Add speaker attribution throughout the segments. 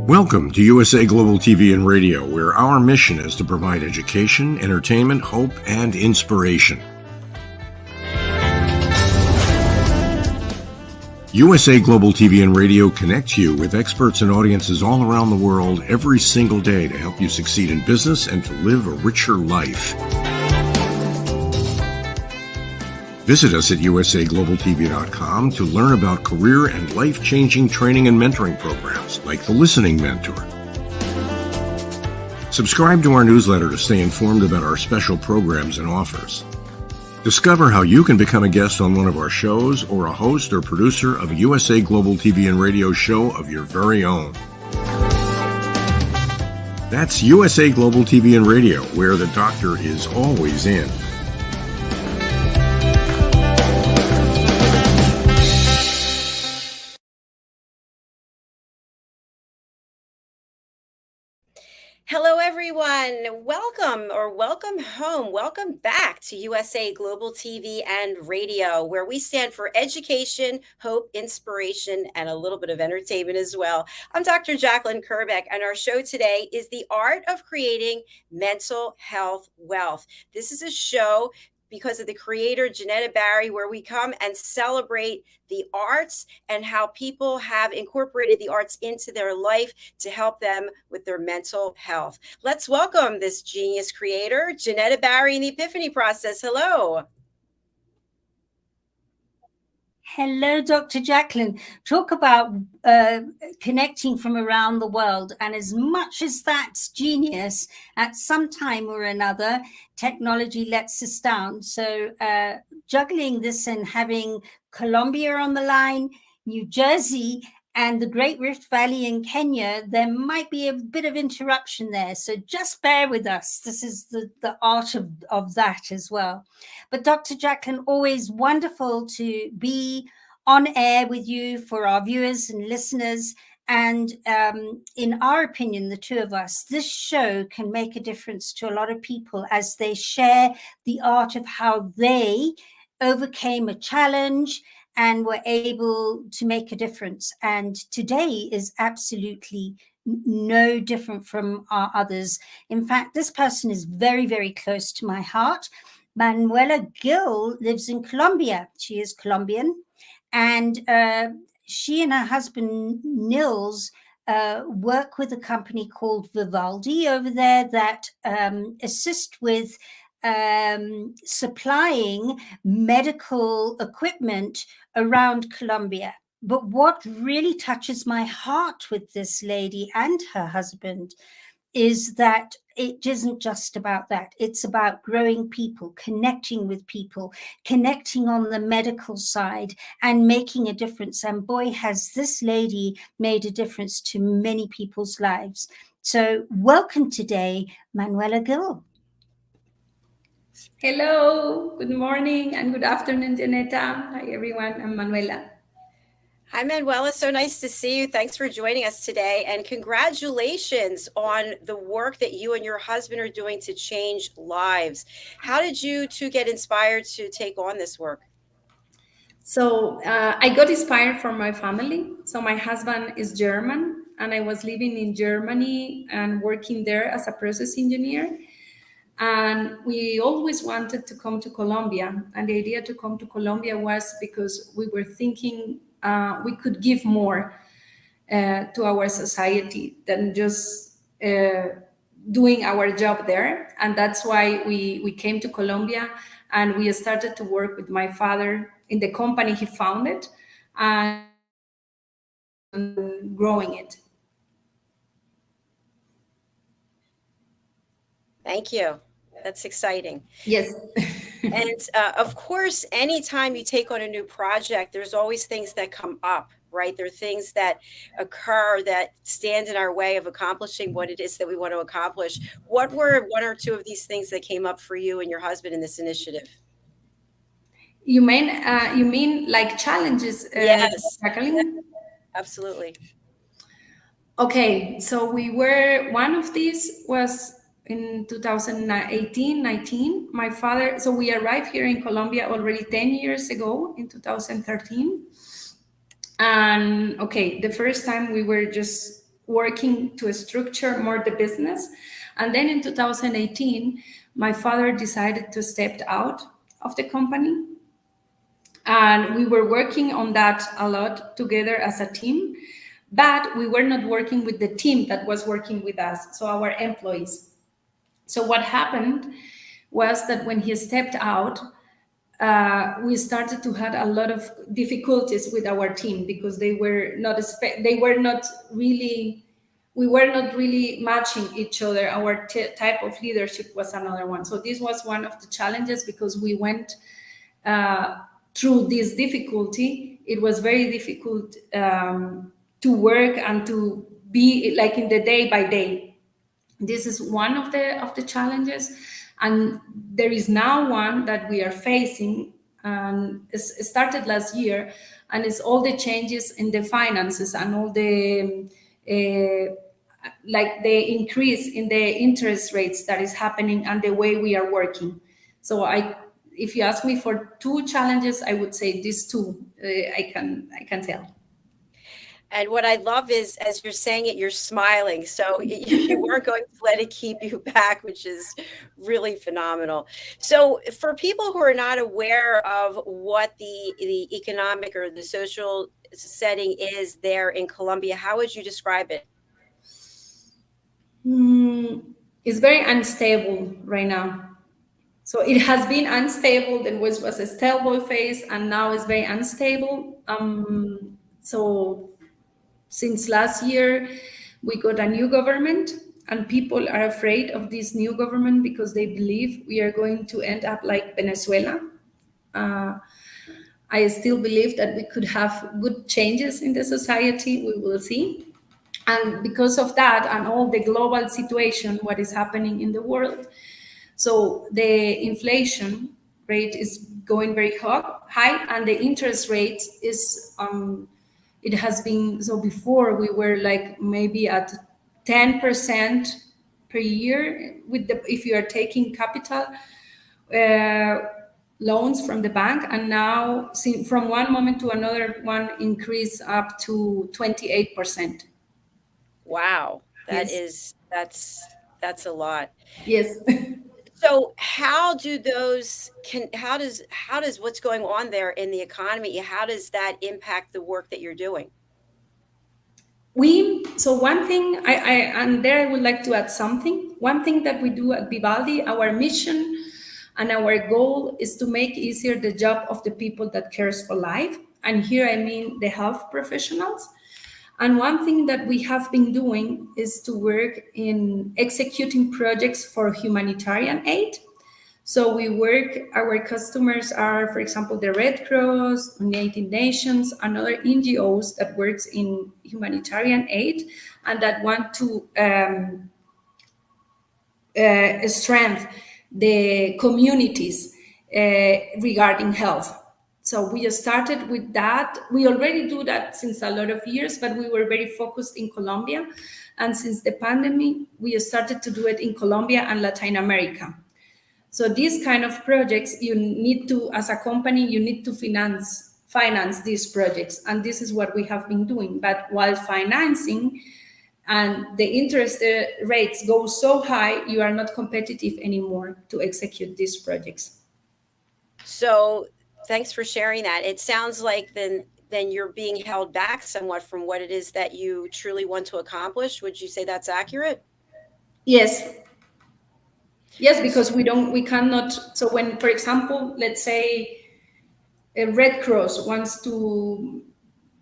Speaker 1: Welcome to USA Global TV and Radio, where our mission is to provide education, entertainment, hope, and inspiration. USA Global TV and Radio connects you with experts and audiences all around the world every single day to help you succeed in business and to live a richer life. Visit us at usaglobaltv.com to learn about career and life-changing training and mentoring programs like the Listening Mentor. Subscribe to our newsletter to stay informed about our special programs and offers. Discover how you can become a guest on one of our shows or a host or producer of a USA Global TV and Radio show of your very own. That's USA Global TV and Radio, where the doctor is always in.
Speaker 2: Hello, everyone. Welcome home. Welcome back to USA Global TV and Radio, where we stand for education, hope, inspiration, and a little bit of entertainment as well. I'm Dr. Jacalyn Kerbeck, and our show today is The Art of Creating Mental Health Wealth. This is a show because of the creator, JENETTA Barry, where we come and celebrate the arts and how people have incorporated the arts into their life to help them with their mental health. Let's welcome this genius creator, JENETTA Barry, in the Epiphany Process. Hello.
Speaker 3: Hello, Dr. Jacalyn. Talk about connecting from around the world. And as much as that's genius, at some time or another, technology lets us down. So juggling this and having Colombia on the line, New Jersey, and the Great Rift Valley in Kenya, there might be a bit of interruption there. So just bear with us. This is the art of that as well. But Dr. Jacalyn, always wonderful to be on air with you for our viewers and listeners. And in our opinion, the two of us, this show can make a difference to a lot of people as they share the art of how they overcame a challenge and were able to make a difference. And today is absolutely no different from our others. In fact, this person is very, very close to my heart. Manuela Gil lives in Colombia. She is Colombian. And she and her husband, Nils, work with a company called Vivaldi over there that assist with supplying medical equipment around Colombia. But what really touches my heart with this lady and her husband is that it isn't just about that. It's about growing people, connecting with people, connecting on the medical side and making a difference. And boy, has this lady made a difference to many people's lives. So welcome today, Manuela Gil.
Speaker 4: Hello, good morning and good afternoon, JENETTA. Hi, everyone. I'm Manuela.
Speaker 2: Hi, Manuela. So nice to see you. Thanks for joining us today. And congratulations on the work that you and your husband are doing to change lives. How did you two get inspired to take on this work?
Speaker 4: So I got inspired from my family. So my husband is German, and I was living in Germany and working there as a process engineer. And we always wanted to come to Colombia. And the idea to come to Colombia was because we were thinking we could give more to our society than just doing our job there. And that's why we came to Colombia, and we started to work with my father in the company he founded and growing it.
Speaker 2: Thank you. That's exciting.
Speaker 4: Yes.
Speaker 2: And of course, anytime you take on a new project, there's always things that come up, right? There are things that occur that stand in our way of accomplishing what it is that we want to accomplish. What were one or two of these things that came up for you and your husband in this initiative?
Speaker 4: You mean like challenges?
Speaker 2: Yes,
Speaker 4: Jacalyn?
Speaker 2: Absolutely.
Speaker 4: Okay, so one of these was in 2018, 19, my father, so we arrived here in Colombia already 10 years ago in 2013. And okay, the first time we were just working to structure more the business. And then in 2018, my father decided to step out of the company. And we were working on that a lot together as a team, but we were not working with the team that was working with us, so our employees. So what happened was that when he stepped out, we started to have a lot of difficulties with our team because they were not really we were not really matching each other. Our type of leadership was another one. So this was one of the challenges because we went through this difficulty. It was very difficult to work and to be like in the day by day. This is one of the challenges, and there is now one that we are facing, and it started last year, and it's all the changes in the finances and all the like the increase in the interest rates that is happening and the way we are working. So if you ask me for two challenges, I would say these two. I can tell.
Speaker 2: And what I love is, as you're saying it, you're smiling. So you weren't going to let it keep you back, which is really phenomenal. So for people who are not aware of what the economic or the social setting is there in Colombia, how would you describe it?
Speaker 4: It's very unstable right now. So it has been unstable. Then was a stable phase, and now it's very unstable. So since last year, we got a new government, and people are afraid of this new government because they believe we are going to end up like Venezuela. I still believe that we could have good changes in the society. We will see. And because of that and all the global situation, what is happening in the world, so the inflation rate is going very high, and the interest rate is it has been, so before we were like maybe at 10% per year with the, if you are taking capital loans from the bank, and now from one moment to another one increase up to 28%.
Speaker 2: Wow,
Speaker 4: Yes.
Speaker 2: that's a lot.
Speaker 4: Yes.
Speaker 2: So how does what's going on there in the economy, how does that impact the work that you're doing?
Speaker 4: So one thing and there I would like to add something. One thing that we do at Vivaldi, our mission and our goal is to make easier the job of the people that cares for life. And here I mean the health professionals. And one thing that we have been doing is to work in executing projects for humanitarian aid. So we work, our customers are, for example, the Red Cross, United Nations, and other NGOs that works in humanitarian aid and that want to strengthen the communities regarding health. So we just started with that. We already do that since a lot of years, but we were very focused in Colombia. And since the pandemic, we started to do it in Colombia and Latin America. So these kind of projects, you need to, as a company, you need to finance these projects. And this is what we have been doing. But while financing and the interest rates go so high, you are not competitive anymore to execute these projects.
Speaker 2: So thanks for sharing that. It sounds like then you're being held back somewhat from what it is that you truly want to accomplish. Would you say that's accurate?
Speaker 4: Yes. Yes, because we cannot. So when, for example, let's say a Red Cross wants to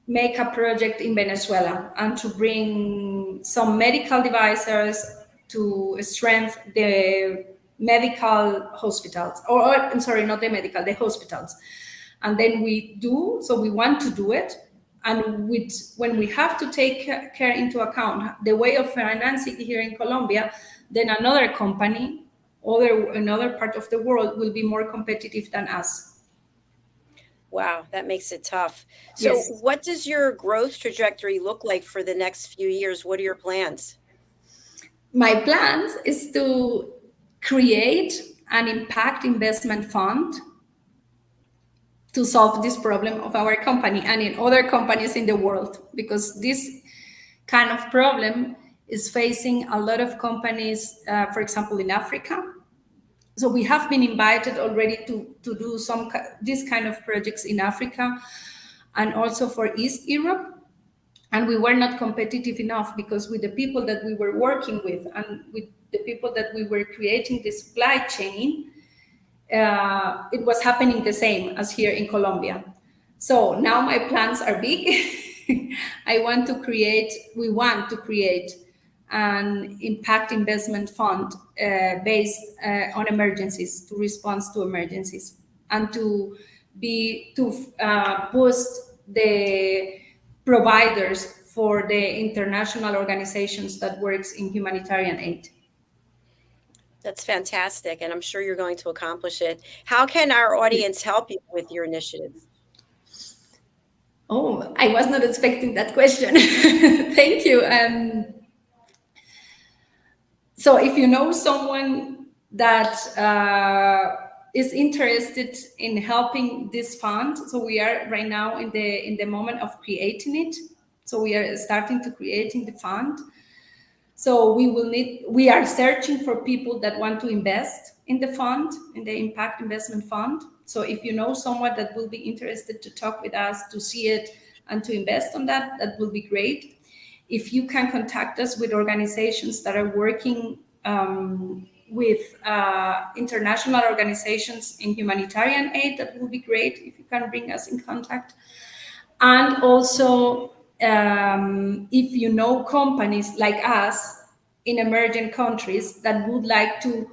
Speaker 4: make a project in Venezuela and to bring some medical devices to strengthen the medical hospitals, or I'm sorry, not the medical, the hospitals. And then we want to do it. And when we have to take care into account the way of financing here in Colombia, then another company, another part of the world will be more competitive than us.
Speaker 2: Wow, that makes it tough. So
Speaker 4: Yes.
Speaker 2: what does your growth trajectory look like for the next few years? What are your plans?
Speaker 4: My plans is to create an impact investment fund to solve this problem of our company and in other companies in the world, because this kind of problem is facing a lot of companies, for example, in Africa. So we have been invited already to do these kind of projects in Africa and also for East Europe. And we were not competitive enough because with the people that we were working with and with the people that we were creating the supply chain, it was happening the same as here in Colombia. So now my plans are big. We want to create an impact investment fund based on emergencies, to respond to emergencies, and to boost the providers for the international organizations that works in humanitarian aid.
Speaker 2: That's fantastic, and I'm sure you're going to accomplish it. How can our audience help you with your initiatives?
Speaker 4: Oh, I was not expecting that question. Thank you. So if you know someone that is interested in helping this fund, so we are right now in the moment of creating it. So we are starting to creating the fund. So we are searching for people that want to invest in the fund, in the impact investment fund. So if you know someone that will be interested to talk with us, to see it and to invest on that, that will be great. If you can contact us with organizations that are working with international organizations in humanitarian aid, that will be great if you can bring us in contact. And also, if you know companies like us in emerging countries that would like to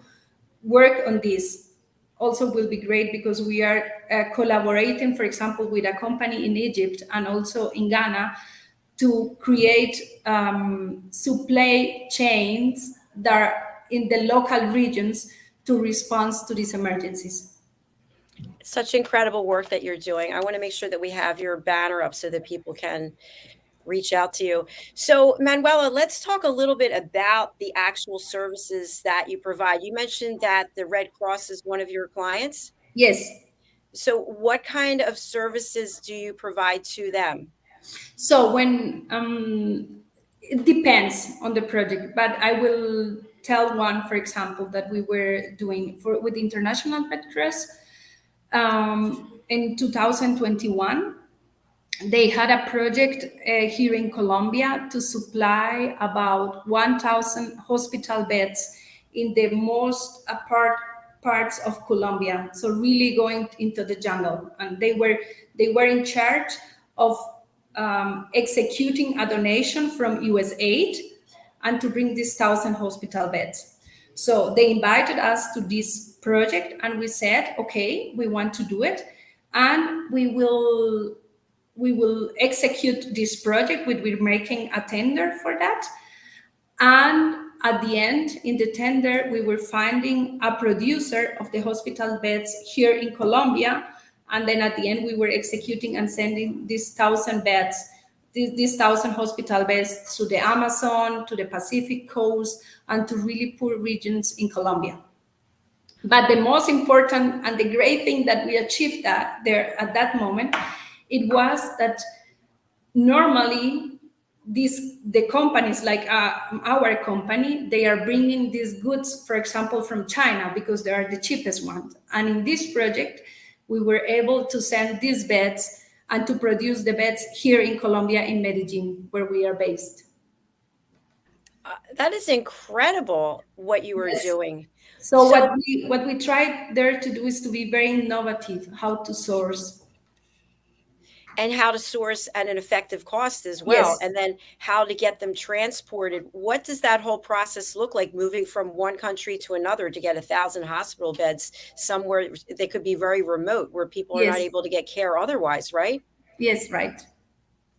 Speaker 4: work on this, also will be great, because we are collaborating, for example, with a company in Egypt and also in Ghana to create supply chains that are in the local regions to respond to these emergencies.
Speaker 2: Such incredible work that you're doing. I want to make sure that we have your banner up so that people can reach out to you. So, Manuela, let's talk a little bit about the actual services that you provide. You mentioned that the Red Cross is one of your clients.
Speaker 4: Yes.
Speaker 2: So, what kind of services do you provide to them?
Speaker 4: So when it depends on the project, but I will tell one, for example, that we were doing with International Red Cross in 2021. They had a project here in Colombia to supply about 1,000 hospital beds in the most apart parts of Colombia. So really going into the jungle, and they were in charge of executing a donation from USAID and to bring these 1,000 hospital beds. So they invited us to this project, and we said, okay, we want to do it, and we will execute this project. We're making a tender for that. And at the end, in the tender, we were finding a producer of the hospital beds here in Colombia. And then at the end, we were executing and sending these 1,000 beds, these 1,000 hospital beds to the Amazon, to the Pacific coast, and to really poor regions in Colombia. But the most important and the great thing that we achieved there at that moment, it was that normally the companies like our company, they are bringing these goods, for example, from China, because they are the cheapest ones. And in this project, we were able to send these beds and to produce the beds here in Colombia, in Medellin, where we are based.
Speaker 2: That is incredible what you were doing.
Speaker 4: So what we tried there to do is to be very innovative, how to source.
Speaker 2: And how to source at an effective cost as well.
Speaker 4: Yes.
Speaker 2: And then how to get them transported. What does that whole process look like, moving from one country to another to get 1,000 hospital beds somewhere? They could be very remote, where people are not able to get care otherwise, right?
Speaker 4: Yes, right.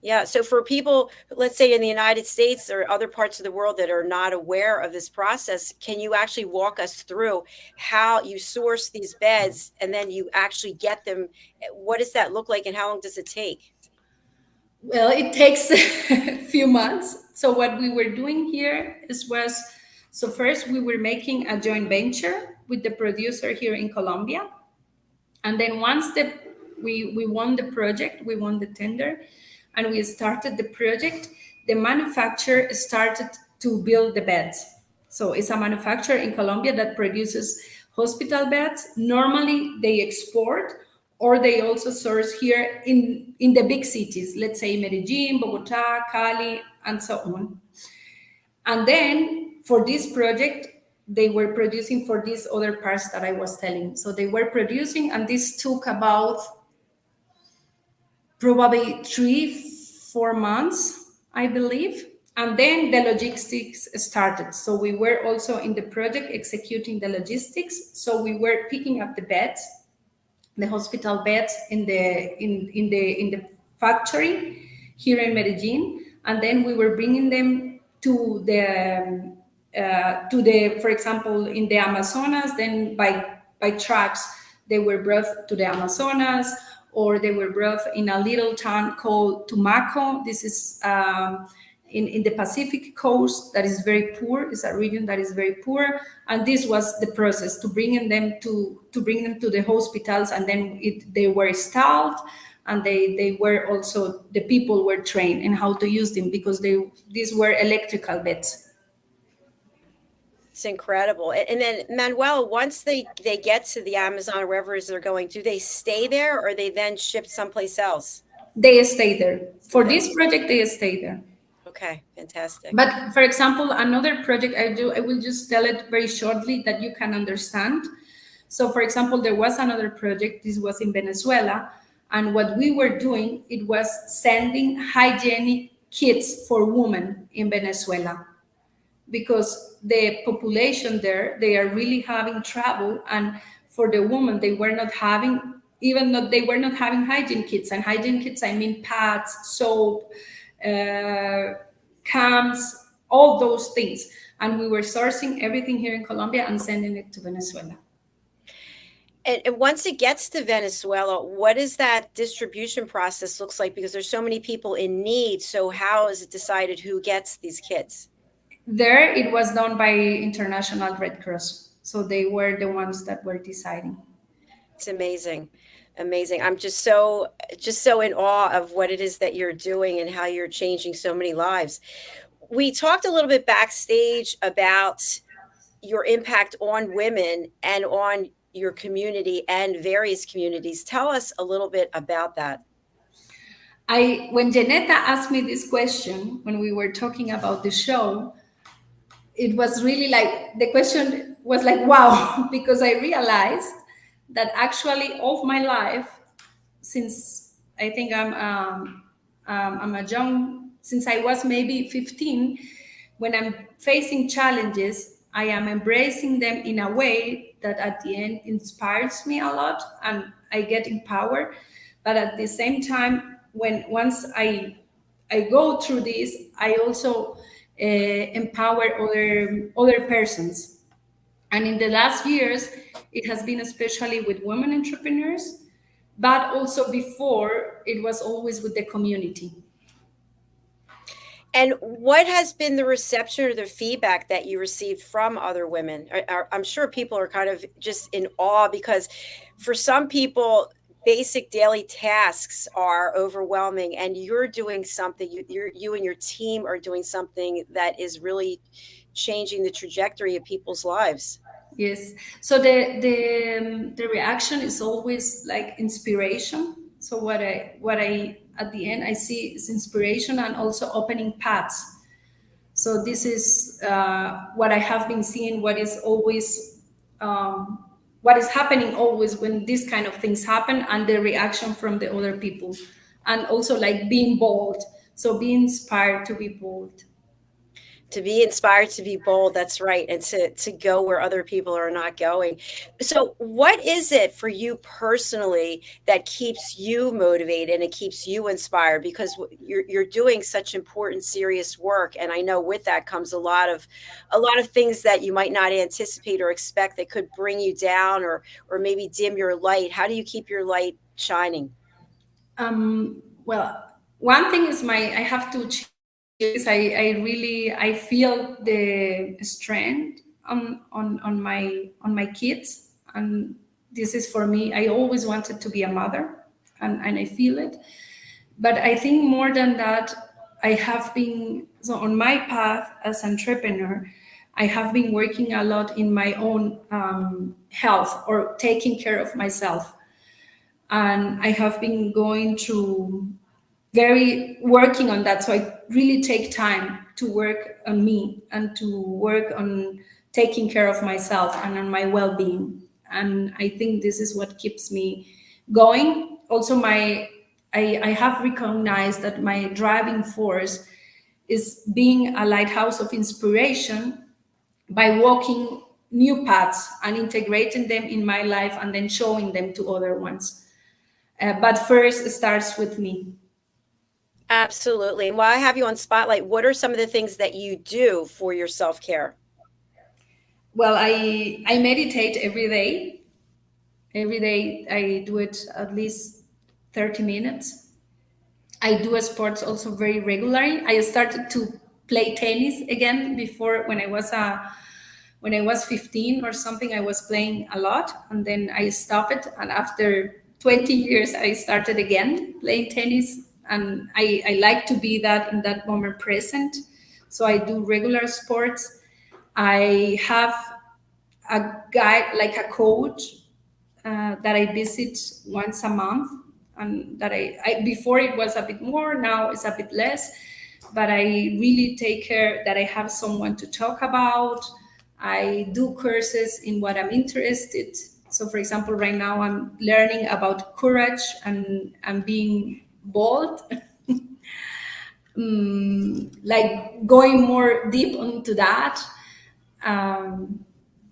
Speaker 2: Yeah. So for people, let's say in the United States or other parts of the world that are not aware of this process, can you actually walk us through how you source these beds and then you actually get them? What does that look like, and how long does it take?
Speaker 4: Well, it takes a few months. So what we were doing here so first we were making a joint venture with the producer here in Colombia. And then once we won the project, we won the tender, and we started the project, the manufacturer started to build the beds. So it's a manufacturer in Colombia that produces hospital beds. Normally they export, or they also source here in the big cities, let's say Medellin, Bogota, Cali, and so on. And then for this project, they were producing for these other parts that I was telling. So they were producing, and this took about probably 3-4 months, I believe. And then the logistics started. So we were also in the project executing the logistics. So we were picking up the beds, the hospital beds in the factory here in Medellin, and then we were bringing them to the for example in the Amazonas. Then by trucks they were brought to the Amazonas, or they were brought in a little town called Tumaco. This is in the Pacific coast that is very poor. It's a region that is very poor, and this was the process to bring them to the hospitals, and then they were installed, and they were also, the people were trained in how to use them, because these were electrical beds.
Speaker 2: It's incredible. And then Manuel, once they get to the Amazon or wherever it is they're going, do they stay there, or are they then shipped someplace else?
Speaker 4: They stay there. For this project, they stay there.
Speaker 2: Okay, fantastic.
Speaker 4: But for example, another project I will just tell it very shortly that you can understand. So for example, there was another project, this was in Venezuela, and what we were doing, it was sending hygienic kits for women in Venezuela, because the population there, they are really having trouble, and for the women, they were not having, even though they were not having hygiene kits. And hygiene kits, I mean pads, soap, cams, all those things. And we were sourcing everything here in Colombia and sending it to Venezuela.
Speaker 2: And once it gets to Venezuela, what is that distribution process looks like? Because there's so many people in need. So how is it decided who gets these kits?
Speaker 4: There, it was done by International Red Cross. So they were the ones that were deciding.
Speaker 2: It's amazing. Amazing. I'm just so in awe of what it is that you're doing and how you're changing so many lives. We talked a little bit backstage about your impact on women and on your community and various communities. Tell us a little bit about that.
Speaker 4: When JENETTA asked me this question, when we were talking about the show, it was really like, the question was like, wow, because I realized that actually all of my life, since I think I'm a young, since I was maybe 15, when I'm facing challenges, I am embracing them in a way that at the end inspires me a lot, and I get empowered. But at the same time, once I go through this, I also empower other persons. And in the last years, it has been especially with women entrepreneurs, but also before, it was always with the community.
Speaker 2: And what has been the reception or the feedback that you received from other women? I'm sure people are kind of just in awe, because for some people, basic daily tasks are overwhelming, and you're doing something, you and your team are doing something that is really changing the trajectory of people's lives.
Speaker 4: Yes. So the reaction is always like inspiration. So what I at the end I see is inspiration, and also opening paths. So this is what I have been seeing. What is always what is happening always when these kind of things happen, and the reaction from the other people, and also like being bold. So be inspired to be bold.
Speaker 2: To be inspired to be bold, that's right, and to go where other people are not going. So what is it for you personally that keeps you motivated and it keeps you inspired? Because you're doing such important, serious work, and I know with that comes a lot of things that you might not anticipate or expect that could bring you down, or maybe dim your light. How do you keep your light shining?
Speaker 4: Well, one thing is I have to change. I feel the strength on my kids, and this is for me. I always wanted to be a mother, and I feel it. But I think more than that, I have been, so on my path as entrepreneur, I have been working a lot in my own health or taking care of myself. And I have been going through very working on that. So I really take time to work on me and to work on taking care of myself and on my well-being. And I think this is what keeps me going. Also, I have recognized that my driving force is being a lighthouse of inspiration by walking new paths and integrating them in my life and then showing them to other ones. But first, it starts with me.
Speaker 2: Absolutely. And while I have you on Spotlight, what are some of the things that you do for your self-care?
Speaker 4: Well, I meditate every day. Every day I do it at least 30 minutes. I do sports also very regularly. I started to play tennis again before when I was 15 or something. I was playing a lot and then I stopped, and after 20 years I started again playing tennis, and I like to be that in that moment present. So I do regular sports. I have a guy, like a coach, that I visit once a month, and that I before it was a bit more, now it's a bit less, but I really take care that I have someone to talk about. I do courses in what I'm interested. So, for example, right now I'm learning about courage and being bold. Like going more deep into that.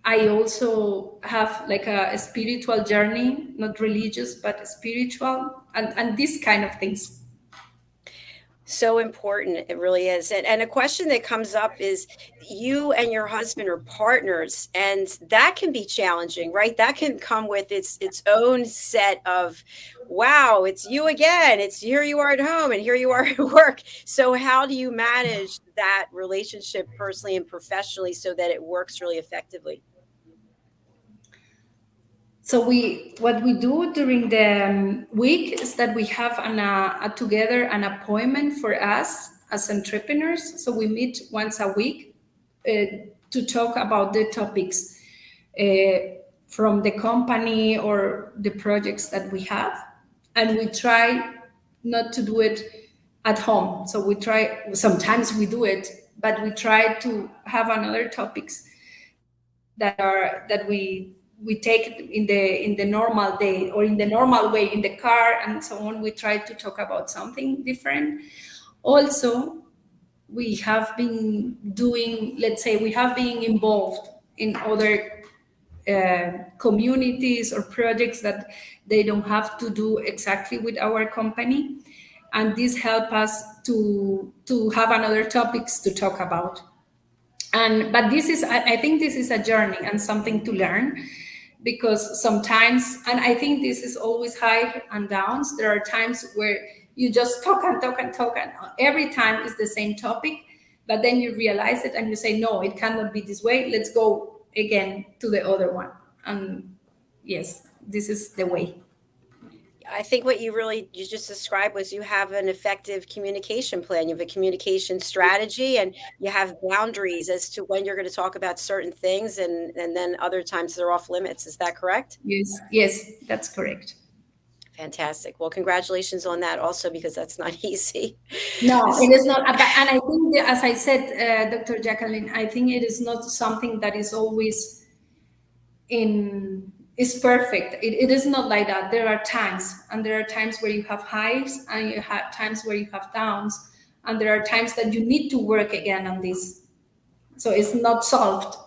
Speaker 4: I also have like a spiritual journey, not religious, but spiritual, and these kind of things.
Speaker 2: So important. It really is. And a question that comes up is you and your husband are partners, and that can be challenging, right? That can come with its own set of, wow, it's you again. It's here you are at home and here you are at work. So how do you manage that relationship personally and professionally so that it works really effectively?
Speaker 4: So what we do during the week is that we have together an appointment for us as entrepreneurs. So we meet once a week to talk about the topics from the company or the projects that we have, and we try not to do it at home. So we try, sometimes we do it, but we try to have another topics that we take in the normal day or in the normal way in the car and so on. We try to talk about something different. Also, we have been doing, let's say, we have been involved in other communities or projects that they don't have to do exactly with our company, and this help us to have another topics to talk about. And but this is, I think this is a journey and something to learn, because sometimes, and I think this is always high and downs, there are times where you just talk and talk and talk, and every time is the same topic, but then you realize it and you say, no, it cannot be this way, let's go again to the other one. And yes, this is the way.
Speaker 2: I think what you just described was you have an effective communication plan. You have a communication strategy, and you have boundaries as to when you're going to talk about certain things, and then other times they're off limits. Is that correct?
Speaker 4: Yes, that's correct.
Speaker 2: Fantastic. Well, congratulations on that also, because that's not easy.
Speaker 4: No, it is not. And I think, as I said, Dr. Jacalyn, I think it is not something that is always is perfect. It is not like that. There are times, and there are times where you have highs, and you have times where you have downs, and there are times that you need to work again on this. So it's not solved.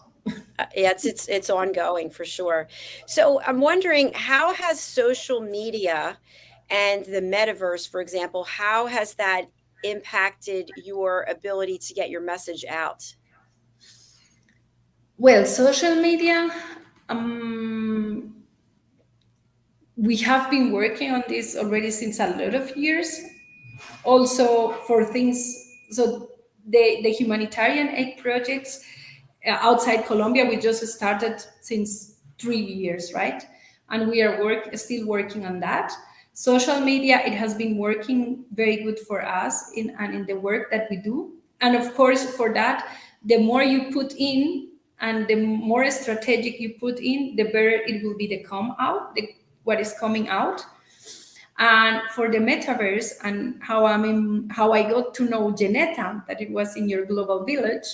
Speaker 2: Yeah, it's ongoing for sure. So I'm wondering, how has social media and the metaverse, for example, how has that impacted your ability to get your message out?
Speaker 4: Well, social media, we have been working on this already since a lot of years. Also for things, so the humanitarian aid projects outside Colombia, we just started since 3 years, right? And we are still working on that. Social media, it has been working very good for us in the work that we do. And of course, for that, the more you put in and the more strategic you put in, the better it will be what is coming out. And for the metaverse and how I got to know JENETTA, that it was in your global village,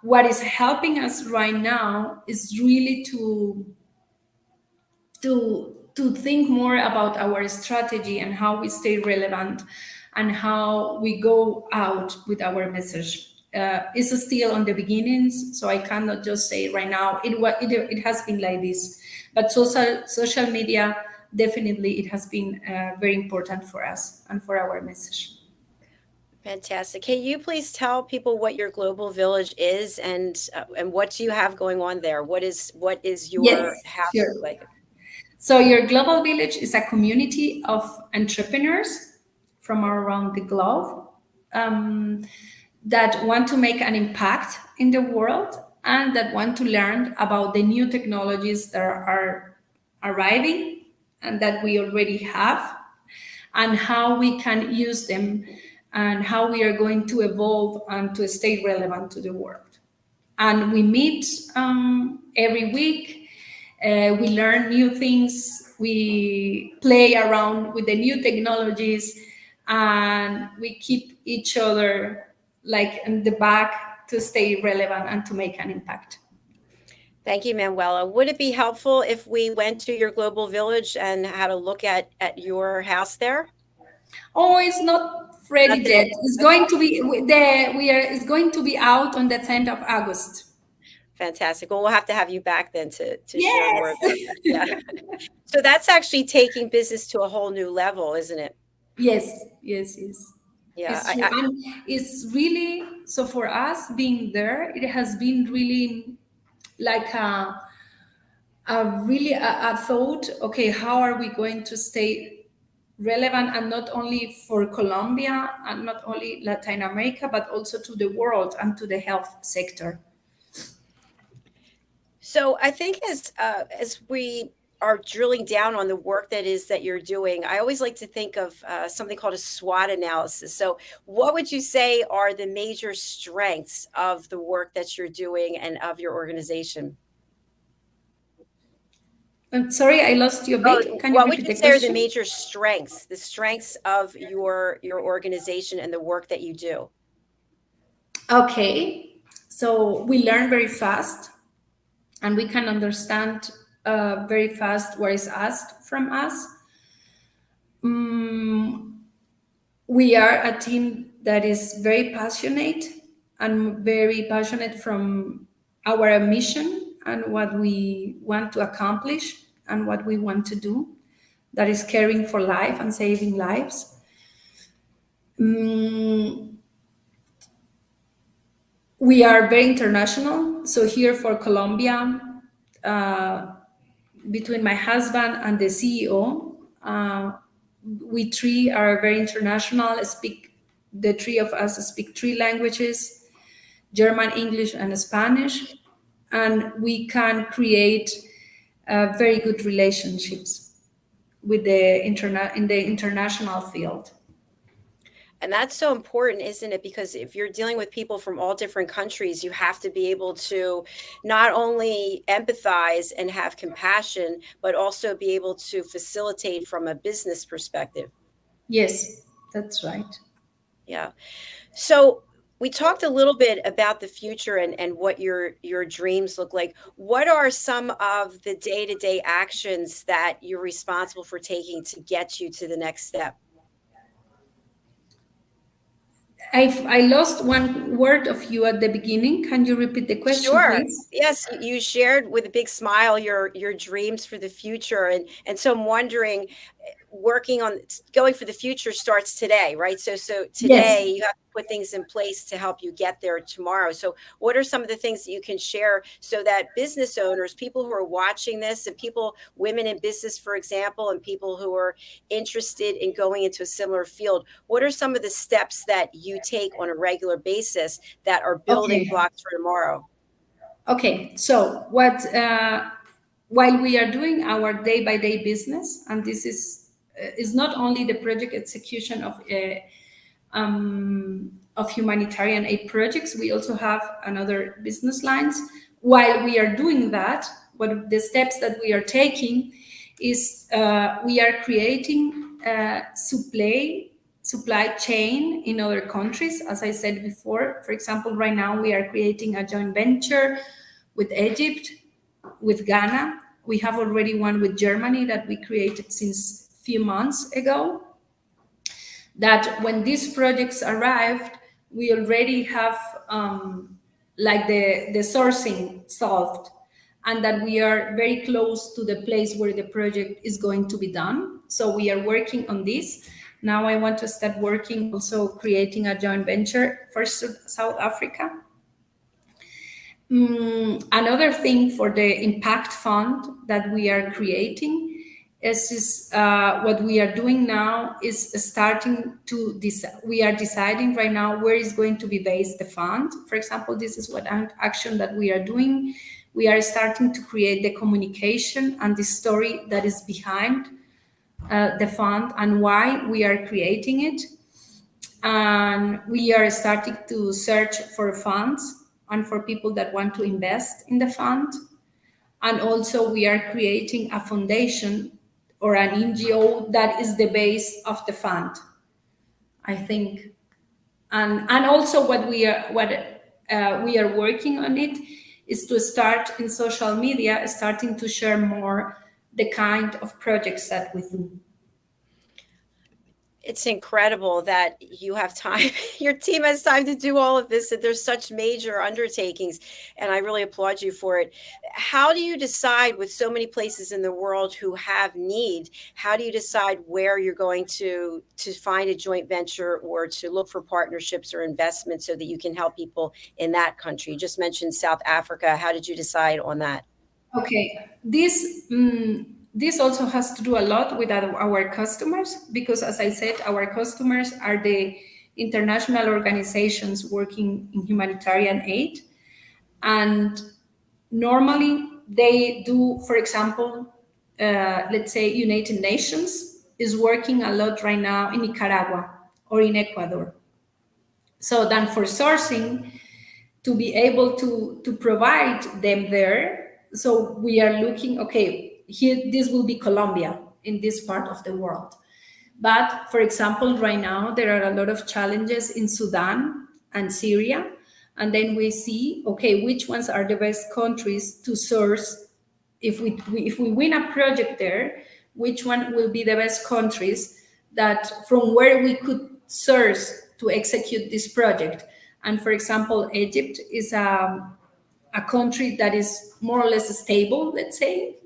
Speaker 4: what is helping us right now is really to think more about our strategy and how we stay relevant and how we go out with our message. It's still on the beginnings, so I cannot just say right now it has been like this. But social media, definitely it has been very important for us and for our message.
Speaker 2: Fantastic. Can you please tell people what your global village is and what do you have going on there? What is your
Speaker 4: Yes,
Speaker 2: house
Speaker 4: sure.
Speaker 2: look like?
Speaker 4: So your global village is a community of entrepreneurs from around the globe, that want to make an impact in the world and that want to learn about the new technologies that are arriving and that we already have, and how we can use them and how we are going to evolve and to stay relevant to the world. And we meet every week. We learn new things. We play around with the new technologies, and we keep each other like in the back to stay relevant and to make an impact.
Speaker 2: Thank you, Manuela. Would it be helpful if we went to your global village and had a look at your house there?
Speaker 4: Oh, it's not ready
Speaker 2: Not
Speaker 4: yet.
Speaker 2: today.
Speaker 4: It's
Speaker 2: Okay.
Speaker 4: going to be it's going to be out on the 10th of August.
Speaker 2: Fantastic. Well, we'll have to have you back then to share more
Speaker 4: Yes.
Speaker 2: about that. Yeah. So that's actually taking business to a whole new level, isn't it?
Speaker 4: Yes.
Speaker 2: Yeah.
Speaker 4: It's true. And it's really, so for us being there, it has been really like a thought, okay, how are we going to stay relevant, and not only for Colombia and not only Latin America, but also to the world and to the health sector.
Speaker 2: So I think as we are drilling down on the work that you're doing, I always like to think of something called a SWOT analysis. So what would you say are the major strengths of the work that you're doing and of your organization?
Speaker 4: I'm sorry, I lost you a bit. Can you
Speaker 2: What would
Speaker 4: repeat
Speaker 2: you
Speaker 4: the
Speaker 2: say are the
Speaker 4: question?
Speaker 2: major strengths, the strengths of your organization and the work that you do?
Speaker 4: Okay, so we learn very fast and we can understand very fast what is asked from us. We are a team that is very passionate and very passionate from our mission and what we want to accomplish and what we want to do. That is caring for life and saving lives. We are very international. So here for Colombia, between my husband and the CEO, we three are very international. The three of us speak three languages: German, English, and Spanish, and we can create very good relationships with in the international field.
Speaker 2: And that's so important, isn't it? Because if you're dealing with people from all different countries, you have to be able to not only empathize and have compassion, but also be able to facilitate from a business perspective.
Speaker 4: Yes, that's right.
Speaker 2: Yeah. So we talked a little bit about the future and what your dreams look like. What are some of the day-to-day actions that you're responsible for taking to get you to the next step?
Speaker 4: I lost one word of you at the beginning. Can you repeat the question,
Speaker 2: Sure.
Speaker 4: please?
Speaker 2: Yes, you shared with a big smile your dreams for the future, and so I'm wondering, working on going for the future starts today, right? So
Speaker 4: Yes.
Speaker 2: today you have to put things in place to help you get there tomorrow. So what are some of the things that you can share so that business owners, people who are watching this, and people, women in business, for example, and people who are interested in going into a similar field, what are some of the steps that you take on a regular basis that are building
Speaker 4: Okay.
Speaker 2: blocks for tomorrow?
Speaker 4: Okay. So what while we are doing our day-by-day business, and this is not only the project execution of humanitarian aid projects, we also have another business lines. While we are doing that, what the steps that we are taking is we are creating a supply chain in other countries. As I said before, for example, right now we are creating a joint venture with Egypt, with Ghana. We have already one with Germany that we created since a few months ago. That when these projects arrived, we already have like the sourcing solved, and that we are very close to the place where the project is going to be done. So we are working on this. Now I want to start working, also creating a joint venture for South Africa. Another thing for the impact fund that we are creating is what we are doing now is starting to we are deciding right now where is going to be based the fund. For example, this is what action that we are doing. We are starting to create the communication and the story that is behind the fund and why we are creating it. And we are starting to search for funds and for people that want to invest in the fund. And also we are creating a foundation or an NGO that is the base of the fund, I think. And also what we are working on it is to start in social media, starting to share more the kind of projects that we do.
Speaker 2: It's incredible that you have time, your team has time to do all of this, and there's such major undertakings, and I really applaud you for it. How do you decide, with so many places in the world who have need, how do you decide where you're going to find a joint venture or to look for partnerships or investments so that you can help people in that country? You just mentioned South Africa. How did you decide on that?
Speaker 4: Okay, this also has to do a lot with our customers, because as I said, our customers are the international organizations working in humanitarian aid. And normally they do, for example, let's say United Nations is working a lot right now in Nicaragua or in Ecuador. So then for sourcing, to be able to provide them there, so we are looking, okay, here, this will be Colombia in this part of the world. But for example, right now, there are a lot of challenges in Sudan and Syria. And then we see, okay, which ones are the best countries to source? If we win a project there, which one will be the best countries that from where we could source to execute this project? And for example, Egypt is a country that is more or less stable, let's say.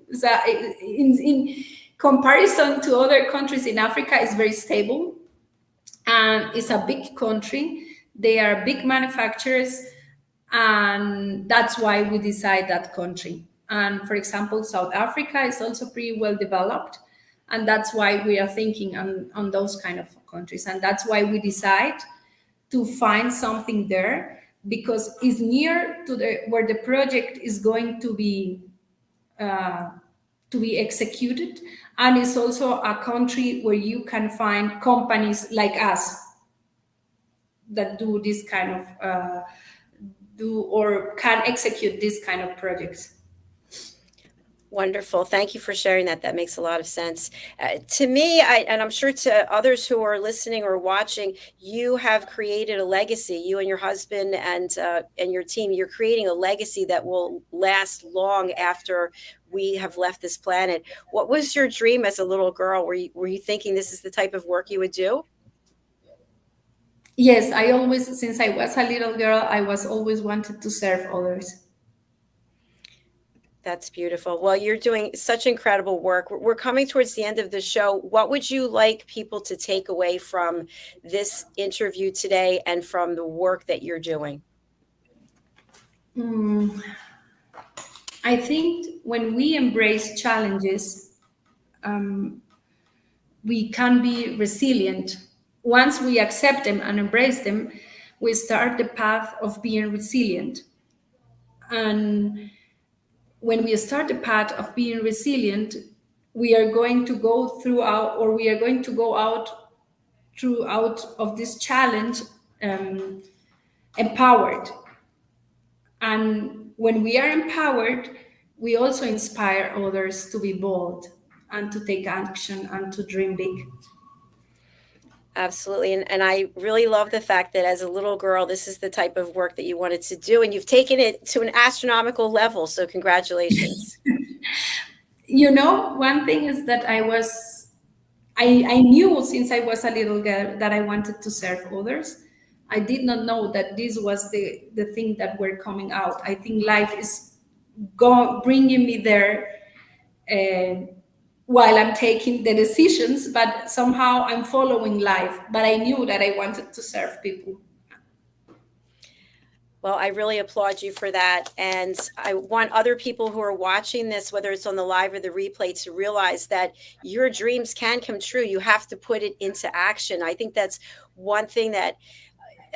Speaker 4: In comparison to other countries in Africa, it's very stable. And it's a big country. They are big manufacturers. And that's why we decide that country. And for example, South Africa is also pretty well developed. And that's why we are thinking on those kind of countries. And that's why we decide to find something there, because it's near to where the project is going to be executed, and it's also a country where you can find companies like us that do this kind of do or can execute this kind of projects.
Speaker 2: Wonderful. Thank you for sharing that. That makes a lot of sense. To me, and I'm sure to others who are listening or watching, you have created a legacy. You and your husband and your team, you're creating a legacy that will last long after we have left this planet. What was your dream as a little girl? Were you thinking this is the type of work you would do?
Speaker 4: Yes, I always, since I was a little girl, I was always wanted to serve others.
Speaker 2: That's beautiful. Well, you're doing such incredible work. We're coming towards the end of the show. What would you like people to take away from this interview today and from the work that you're doing?
Speaker 4: I think when we embrace challenges, we can be resilient. Once we accept them and embrace them, we start the path of being resilient. And when we start the path of being resilient, we are going to go throughout, or we are going to go out throughout of this challenge empowered. And when we are empowered, we also inspire others to be bold and to take action and to dream big.
Speaker 2: Absolutely. And I really love the fact that as a little girl, this is the type of work that you wanted to do, and you've taken it to an astronomical level. So congratulations.
Speaker 4: One thing is that I knew since I was a little girl that I wanted to serve others. I did not know that this was the thing that were coming out. I think life is bringing me there while I'm taking the decisions, but somehow I'm following life. But I knew that I wanted to serve people.
Speaker 2: Well, I really applaud you for that. And I want other people who are watching this, whether it's on the live or the replay, to realize that your dreams can come true. You have to put it into action. I think that's one thing that,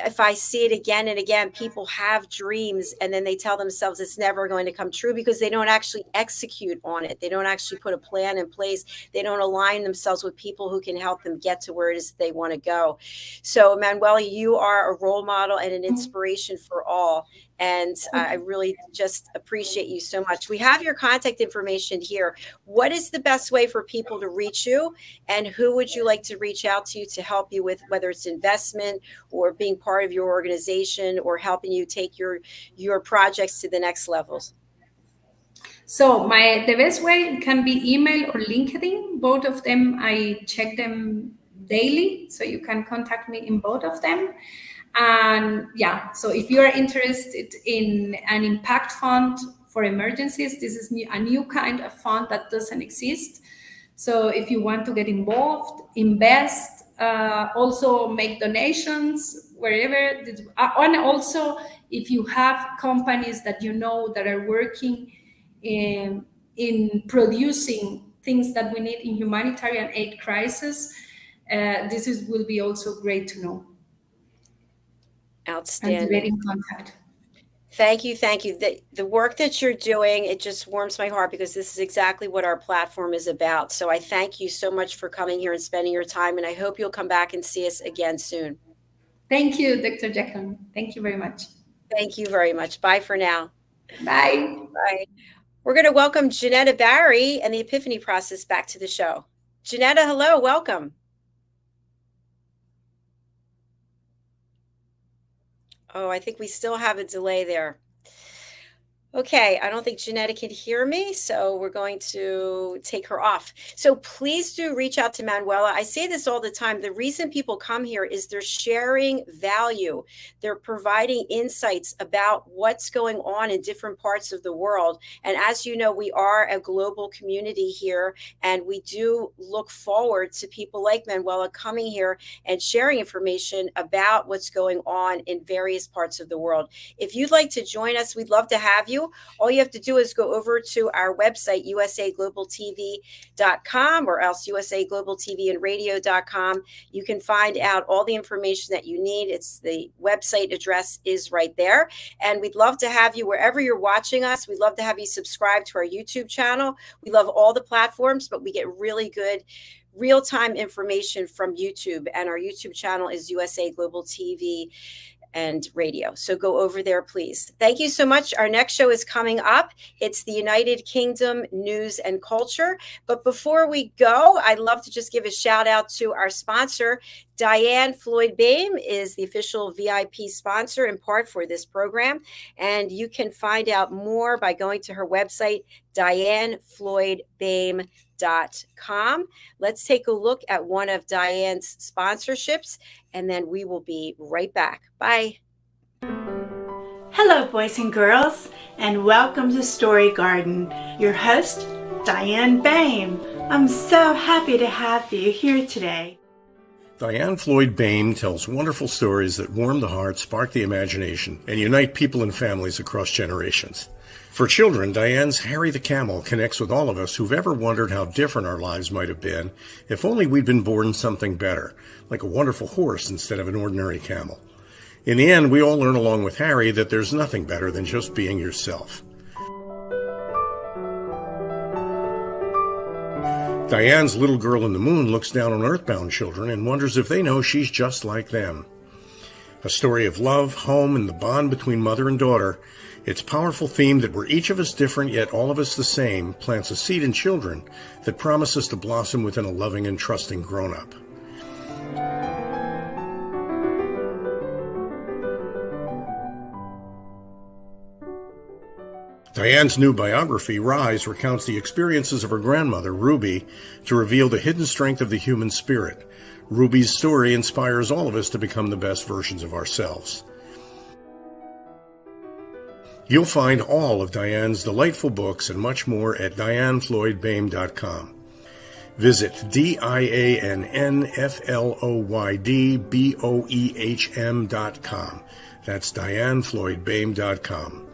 Speaker 2: if I see it again and again, people have dreams and then they tell themselves it's never going to come true because they don't actually execute on it. They don't actually put a plan in place. They don't align themselves with people who can help them get to where it is they want to go. So, Manuela, you are a role model and an inspiration for all. And I really just appreciate you so much. We have your contact information here. What is the best way for people to reach you? And who would you like to reach out to help you with, whether it's investment or being part of your organization or helping you take your projects to the next levels?
Speaker 4: So the best way can be email or LinkedIn. Both of them, I check them daily. So you can contact me in both of them. And so if you are interested in an impact fund for emergencies, this is a new kind of fund that doesn't exist. So if you want to get involved, invest, also make donations wherever. And also, if you have companies that that are working in producing things that we need in humanitarian aid crisis, this will be also great to know.
Speaker 2: Outstanding.
Speaker 4: And to get in contact.
Speaker 2: Thank you. The work that you're doing, it just warms my heart because this is exactly what our platform is about. So I thank you so much for coming here and spending your time, and I hope you'll come back and see us again soon.
Speaker 4: Thank you, Dr. Jacalyn. Thank you very much.
Speaker 2: Thank you very much. Bye for now.
Speaker 4: Bye.
Speaker 2: Bye. We're going to welcome JENETTA Barry and the Epiphany Process back to the show. JENETTA, hello, welcome. Oh, I think we still have a delay there. Okay, I don't think JENETTA can hear me, so we're going to take her off. So please do reach out to Manuela. I say this all the time. The reason people come here is they're sharing value. They're providing insights about what's going on in different parts of the world. And as you know, we are a global community here, and we do look forward to people like Manuela coming here and sharing information about what's going on in various parts of the world. If you'd like to join us, we'd love to have you. All you have to do is go over to our website, usaglobaltv.com, or else usaglobaltvandradio.com. You can find out all the information that you need. It's the website address is right there. And we'd love to have you wherever you're watching us. We'd love to have you subscribe to our YouTube channel. We love all the platforms, but we get really good real-time information from YouTube. And our YouTube channel is USA Global TV and radio. So go over there, please. Thank you so much. Our next show is coming up. It's the United Kingdom News and Culture. But before we go, I'd love to just give a shout out to our sponsor. Diane Floyd Boehm is the official VIP sponsor in part for this program. And you can find out more by going to her website, dianefloydboehm.com. Let's take a look at one of Diane's sponsorships, and then we will be right back. Bye.
Speaker 5: Hello, boys and girls, and welcome to Story Garden. Your host, Diane Boehm. I'm so happy to have you here today.
Speaker 1: Diane Floyd Boehm tells wonderful stories that warm the heart, spark the imagination, and unite people and families across generations. For children, Diane's Harry the Camel connects with all of us who've ever wondered how different our lives might have been if only we'd been born something better, like a wonderful horse instead of an ordinary camel. In the end, we all learn along with Harry that there's nothing better than just being yourself. Diane's Little Girl in the Moon looks down on earthbound children and wonders if they know she's just like them. A story of love, home, and the bond between mother and daughter, its powerful theme that we're each of us different yet all of us the same plants a seed in children that promises to blossom within a loving and trusting grown-up. Diane's new biography, Rise, recounts the experiences of her grandmother, Ruby, to reveal the hidden strength of the human spirit. Ruby's story inspires all of us to become the best versions of ourselves. You'll find all of Diane's delightful books and much more at dianefloydboehm.com. Visit dianefloydboehm.com. That's dianefloydboehm.com.